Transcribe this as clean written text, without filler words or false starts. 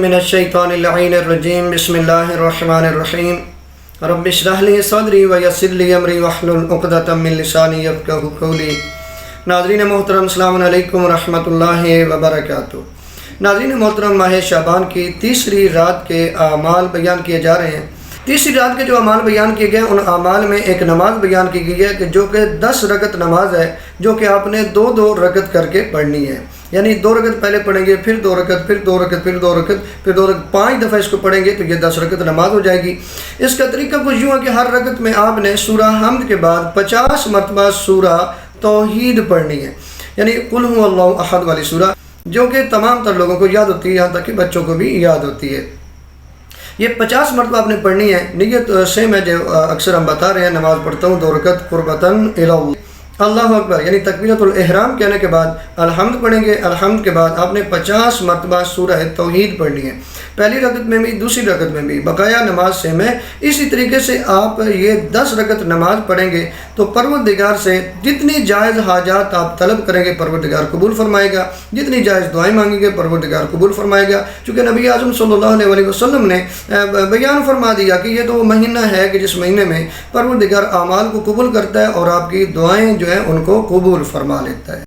من الشیطان اللعین الرجیم بسم اللہ الرحمن الرحیم رب اشرح لی صدری ویسر لی امری واحلل عقدۃ من لسانی یفقہوا قولی۔ ناظرین محترم السلام علیکم ورحمۃ اللہ وبرکاتہ۔ ناظرین محترم، ماہ شعبان کی تیسری رات کے اعمال بیان کیے جا رہے ہیں۔ تیسری رات کے جو اعمال بیان کیے گئے ان اعمال میں ایک نماز بیان کی گئی ہے کہ جو کہ 10 رکعت نماز ہے، جو کہ آپ نے دو رکعت کر کے پڑھنی ہے۔ یعنی 2 رکعت پہلے پڑھیں گے، پھر 2 رکعت، پھر 2 رکعت، پھر 2 رکعت، پھر 2 رکعت، 5 دفعہ اس کو پڑھیں گے تو یہ 10 رکعت نماز ہو جائے گی۔ اس کا طریقہ کچھ یوں ہے کہ ہر رکعت میں آپ نے سورہ حمد کے بعد 50 مرتبہ سورہ توحید پڑھنی ہے، یعنی قل هو اللہ احد والی سورہ، جو کہ تمام تر لوگوں کو یاد ہوتی ہے، یہاں تک کہ بچوں کو بھی یاد ہوتی ہے۔ یہ 50 مرتبہ آپ نے پڑھنی ہے۔ نیت سیم ہے جو اکثر ہم بتا رہے ہیں، نماز پڑھتا ہوں 2 رکعت قربتاً الی اللہ اکبر، یعنی تکبیرۃ الاحرام کہنے کے بعد الحمد پڑھیں گے۔ الحمد کے بعد آپ نے 50 مرتبہ سورہ توحید پڑھنی ہے، پہلی رکعت میں بھی دوسری رکعت میں بھی، بقایا نماز سیم ہے۔ اسی طریقے سے آپ یہ 10 رکعت نماز پڑھیں گے تو پروردگار سے جتنی جائز حاجات آپ طلب کریں گے پروردگار قبول فرمائے گا، جتنی جائز دعائیں مانگیں گے پروردگار قبول فرمائے گا، چونکہ نبی اعظم صلی اللہ علیہ وسلم نے بیان فرما دیا کہ یہ تو وہ مہینہ ہے کہ جس مہینے میں پروردگار اعمال کو قبول کرتا ہے اور آپ کی دعائیں جو ہیں ان کو قبول فرما لیتا ہے۔